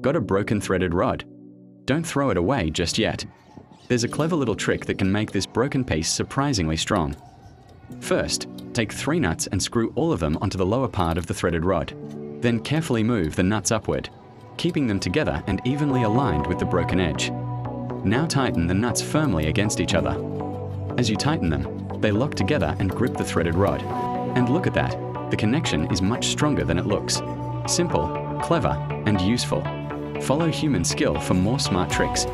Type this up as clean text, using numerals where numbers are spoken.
Got a broken threaded rod? Don't throw it away just yet. There's a clever little trick that can make this broken piece surprisingly strong. First, take 3 nuts and screw all of them onto the lower part of the threaded rod. Then carefully move the nuts upward, keeping them together and evenly aligned with the broken edge. Now tighten the nuts firmly against each other. As you tighten them, they lock together and grip the threaded rod. And look at that, the connection is much stronger than it looks. Simple, clever, and useful. Follow human skill for more smart tricks.